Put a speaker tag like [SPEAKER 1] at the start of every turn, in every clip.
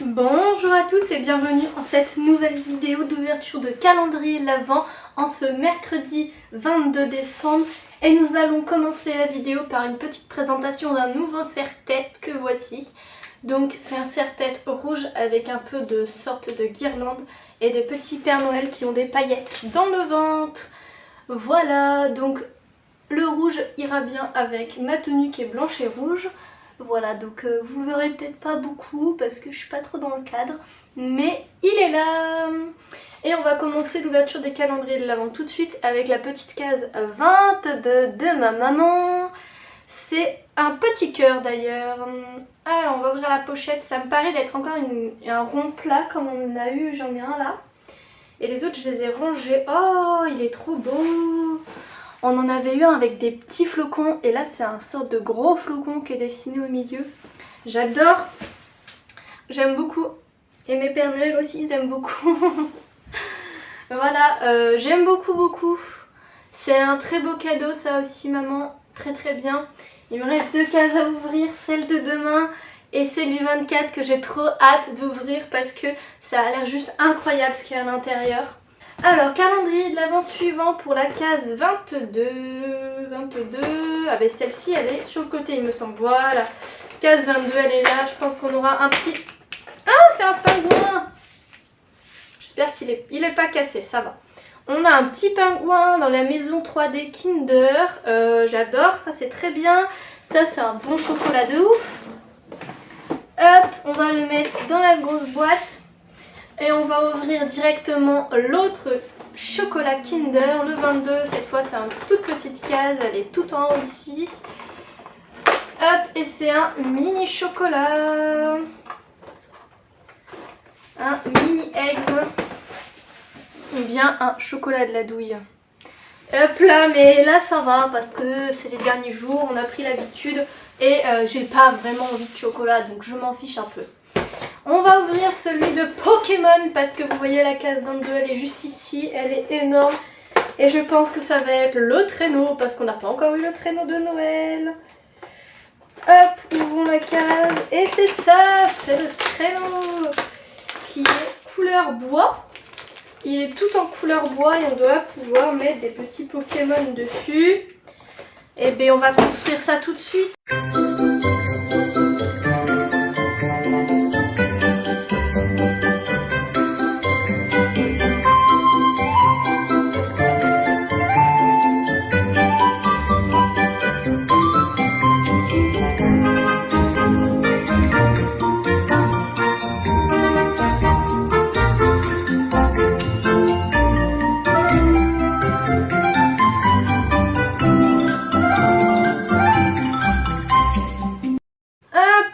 [SPEAKER 1] Bonjour à tous et bienvenue en cette nouvelle vidéo d'ouverture de calendrier de l'Avent en ce mercredi 22 décembre. Et nous allons commencer la vidéo par une petite présentation d'un nouveau serre-tête que voici. Donc c'est un serre-tête rouge avec un peu de sorte de guirlande et des petits Pères Noël qui ont des paillettes dans le ventre. Voilà, donc le rouge ira bien avec ma tenue qui est blanche et rouge. Voilà, donc vous verrez peut-être pas beaucoup parce que je suis pas trop dans le cadre, mais il est là. Et on va commencer l'ouverture des calendriers de l'Avent tout de suite avec la petite case 22 de ma maman. C'est un petit cœur d'ailleurs. Alors on va ouvrir la pochette, ça me paraît d'être encore un rond plat comme on en a eu, j'en ai un là. Et les autres je les ai rangés. Oh, il est trop beau. On en avait eu un avec des petits flocons et là c'est un sort de gros flocon qui est dessiné au milieu. J'adore, j'aime beaucoup. Et mes Pères Noël aussi ils aiment beaucoup. Voilà, j'aime beaucoup. C'est un très beau cadeau ça aussi maman, très bien. Il me reste 2 cases à ouvrir, celle de demain et celle du 24 que j'ai trop hâte d'ouvrir parce que ça a l'air juste incroyable ce qu'il y a à l'intérieur. Alors, calendrier de l'Avent suivant pour la case 22. Ah ben celle-ci, elle est sur le côté, il me semble. Voilà, case 22, elle est là. Je pense qu'on aura un petit... Ah, c'est un pingouin. J'espère qu'il est pas cassé, ça va. On a un petit pingouin dans la maison 3D Kinder. J'adore, ça c'est très bien. Ça, c'est un bon chocolat de ouf. Hop, on va le mettre dans la grosse boîte. Et on va ouvrir directement l'autre chocolat Kinder, le 22. Cette fois, c'est une toute petite case. Elle est tout en haut ici. Hop, et c'est un mini chocolat. Un mini eggs. Ou bien un chocolat de la douille. Hop là, mais là ça va parce que c'est les derniers jours. On a pris l'habitude et j'ai pas vraiment envie de chocolat. Donc je m'en fiche un peu. On va ouvrir celui de Pokémon parce que vous voyez la case 22, elle est juste ici, elle est énorme. Et je pense que ça va être le traîneau parce qu'on n'a pas encore eu le traîneau de Noël. Hop, ouvrons la case et c'est ça, c'est le traîneau qui est couleur bois. Il est tout en couleur bois et on doit pouvoir mettre des petits Pokémon dessus. Et bien on va construire ça tout de suite.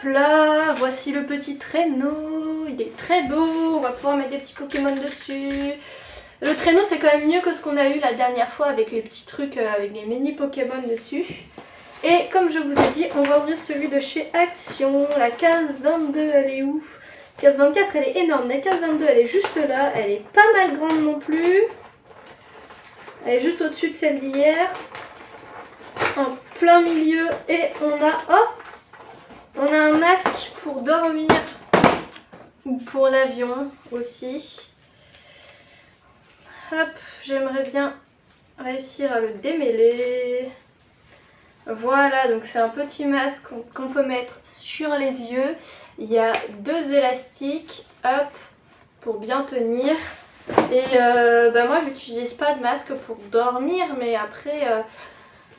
[SPEAKER 1] Là, voici le petit traîneau, il est très beau, on va pouvoir mettre des petits Pokémon dessus. Le traîneau c'est quand même mieux que ce qu'on a eu la dernière fois avec les petits trucs avec des mini Pokémon dessus. Et comme je vous ai dit, on va ouvrir celui de chez Action, la case 22, elle est où? La case 24 elle est énorme, la case 22 elle est juste là, elle est pas mal grande non plus. Elle est juste au-dessus de celle d'hier, en plein milieu et on a... Oh, on a un masque pour dormir ou pour l'avion aussi. Hop, j'aimerais bien réussir à le démêler. Voilà, donc c'est un petit masque qu'on peut mettre sur les yeux. Il y a 2 élastiques, hop, pour bien tenir. Et moi j'utilise pas de masque pour dormir, mais après...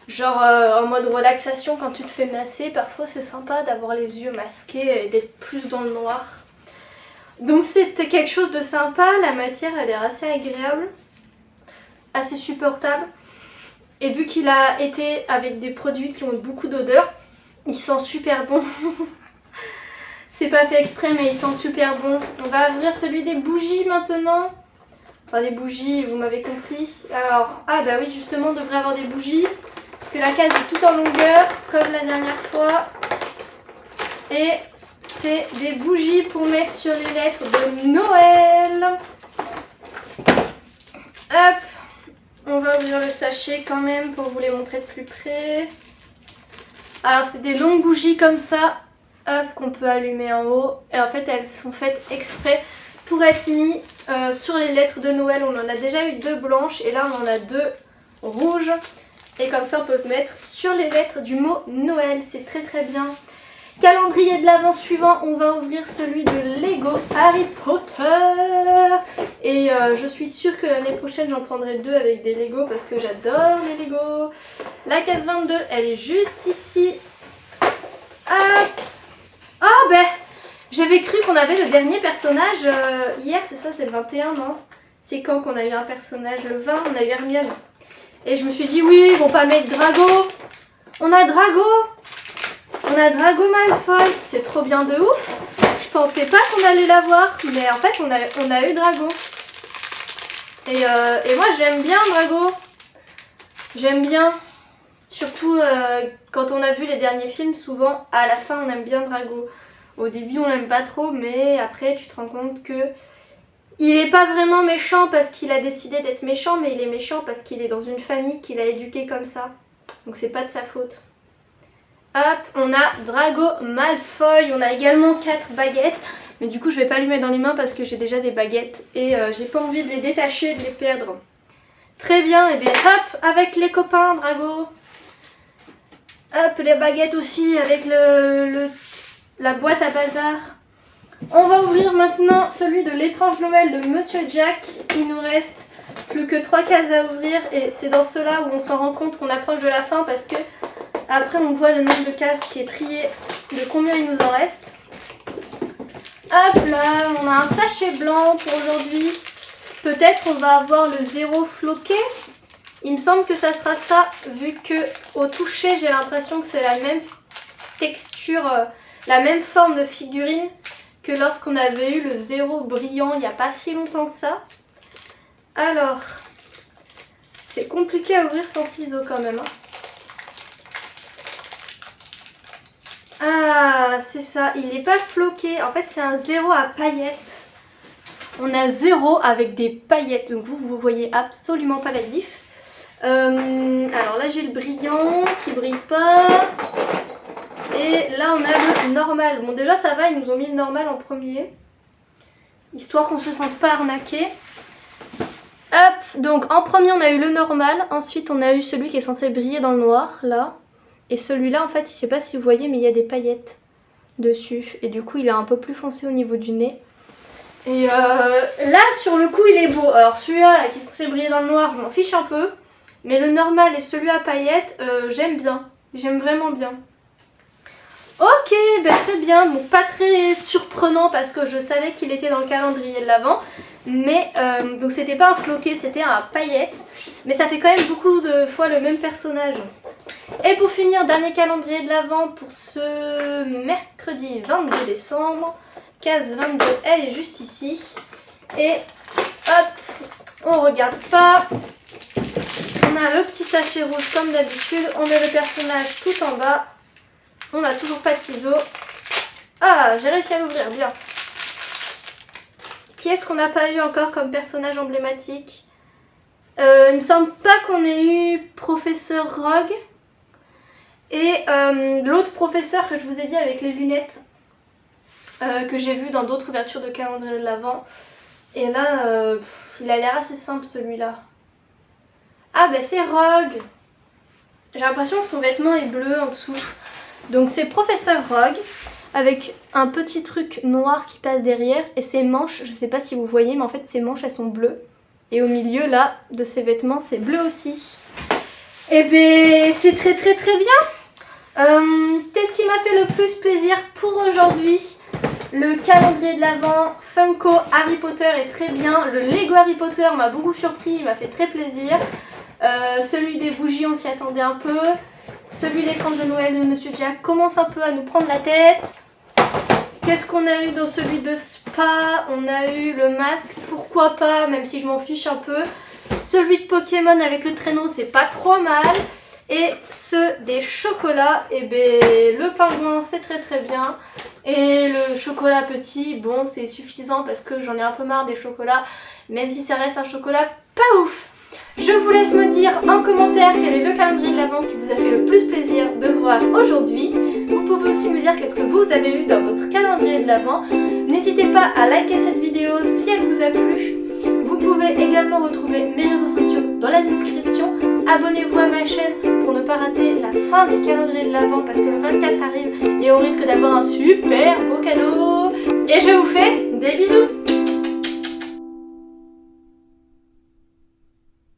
[SPEAKER 1] genre en mode relaxation quand tu te fais masser, parfois c'est sympa d'avoir les yeux masqués et d'être plus dans le noir. Donc c'était quelque chose de sympa, la matière elle est assez agréable, assez supportable. Et vu qu'il a été avec des produits qui ont beaucoup d'odeur, il sent super bon. C'est pas fait exprès mais il sent super bon. On va ouvrir celui des bougies maintenant. Enfin des bougies, vous m'avez compris. Alors, ah bah oui justement on devrait avoir des bougies. Parce que la case est tout en longueur, comme la dernière fois. Et c'est des bougies pour mettre sur les lettres de Noël. Hop, on va ouvrir le sachet quand même pour vous les montrer de plus près. Alors c'est des longues bougies comme ça. hop, qu'on peut allumer en haut. Et en fait, elles sont faites exprès pour être mis sur les lettres de Noël. On en a déjà eu 2 blanches et là on en a 2 rouges. Et comme ça on peut le mettre sur les lettres du mot Noël. C'est très très bien. Calendrier de l'Avent suivant, on va ouvrir celui de Lego Harry Potter. Et je suis sûre que l'année prochaine j'en prendrai 2 avec des Lego parce que j'adore les Lego. La case 22, elle est juste ici. Hop. Oh ben, j'avais cru qu'on avait le dernier personnage hier, c'est ça, c'est le 21, non? C'est quand qu'on a eu un personnage? Le 20, on a eu Hermione. Et je me suis dit, oui, ils vont pas mettre Drago. On a Drago. On a Drago Malfoy. C'est trop bien de ouf. Je pensais pas qu'on allait l'avoir. Mais en fait, on a eu Drago. Et moi, j'aime bien Drago. J'aime bien. Surtout quand on a vu les derniers films, souvent, à la fin, on aime bien Drago. Au début, on l'aime pas trop, mais après, tu te rends compte que il est pas vraiment méchant parce qu'il a décidé d'être méchant, mais il est méchant parce qu'il est dans une famille qu'il a éduqué comme ça. Donc c'est pas de sa faute. Hop, on a Drago Malfoy. On a également 4 baguettes. Mais du coup, je vais pas lui mettre dans les mains parce que j'ai déjà des baguettes. Et j'ai pas envie de les détacher, de les perdre. Très bien, et bien hop, avec les copains, Drago. Hop, les baguettes aussi avec la boîte à bazar. On va ouvrir maintenant celui de l'étrange Noël de Monsieur Jack. Il nous reste plus que 3 cases à ouvrir et c'est dans cela où on s'en rend compte qu'on approche de la fin parce que après on voit le nombre de cases qui est trié de combien il nous en reste. Hop là, on a un sachet blanc pour aujourd'hui. Peut-être on va avoir le 0 floqué. Il me semble que ça sera ça vu que au toucher j'ai l'impression que c'est la même texture, la même forme de figurine que lorsqu'on avait eu le 0 brillant il n'y a pas si longtemps que ça. Alors, c'est compliqué à ouvrir sans ciseaux quand même. Ah, c'est ça, il n'est pas floqué. En fait, c'est un 0 à paillettes. On a 0 avec des paillettes, donc vous voyez absolument pas la diff. Alors là, j'ai le brillant qui brille pas. Et là on a le normal. Bon déjà ça va, ils nous ont mis le normal en premier. Histoire qu'on se sente pas arnaqué. Hop, donc en premier on a eu le normal. Ensuite on a eu celui qui est censé briller dans le noir, là. Et celui-là en fait, je sais pas si vous voyez, mais il y a des paillettes dessus. Et du coup il est un peu plus foncé au niveau du nez. Et là sur le coup il est beau. Alors celui-là qui est censé briller dans le noir, je m'en fiche un peu. Mais le normal et celui à paillettes, j'aime bien. J'aime vraiment bien. Ok, ben très bien, bon pas très surprenant parce que je savais qu'il était dans le calendrier de l'Avent, mais donc c'était pas un floqué, c'était un paillette, mais ça fait quand même beaucoup de fois le même personnage. Et pour finir, dernier calendrier de l'Avent pour ce mercredi 22 décembre, case 22, elle est juste ici, et hop, on regarde pas, on a le petit sachet rouge comme d'habitude, on met le personnage tout en bas. On n'a toujours pas de ciseaux. Ah, j'ai réussi à l'ouvrir, bien. Qui est-ce qu'on n'a pas eu encore comme personnage emblématique? Il me semble pas qu'on ait eu Professeur Rogue. Et l'autre professeur que je vous ai dit avec les lunettes. Que j'ai vu dans d'autres ouvertures de calendrier de l'Avent. Et là, il a l'air assez simple celui-là. Ah ben c'est Rogue. J'ai l'impression que son vêtement est bleu en dessous. Donc c'est Professeur Rogue avec un petit truc noir qui passe derrière et ses manches, je sais pas si vous voyez, mais en fait ses manches elles sont bleues. Et au milieu là de ses vêtements c'est bleu aussi. Et ben c'est très très très bien. Qu'est-ce qui m'a fait le plus plaisir pour aujourd'hui? Le calendrier de l'Avent Funko Harry Potter est très bien. Le Lego Harry Potter m'a beaucoup surpris, il m'a fait très plaisir. Celui des bougies on s'y attendait un peu. Celui d'étrange de Noël de Monsieur Jack commence un peu à nous prendre la tête. Qu'est-ce qu'on a eu dans celui de Spa? On a eu le masque, pourquoi pas, même si je m'en fiche un peu. Celui de Pokémon avec le traîneau, c'est pas trop mal. Et ceux des chocolats, et ben le pingouin c'est très très bien. Et le chocolat petit, bon c'est suffisant parce que j'en ai un peu marre des chocolats. Même si ça reste un chocolat pas ouf. Je vous laisse me dire en commentaire quel est le calendrier de l'Avent qui vous a fait le plus plaisir de voir aujourd'hui. Vous pouvez aussi me dire qu'est-ce que vous avez eu dans votre calendrier de l'Avent. N'hésitez pas à liker cette vidéo si elle vous a plu. Vous pouvez également retrouver mes réseaux sociaux dans la description. Abonnez-vous à ma chaîne pour ne pas rater la fin des calendriers de l'Avent parce que le 24 arrive et on risque d'avoir un super beau cadeau. Et je vous fais des bisous.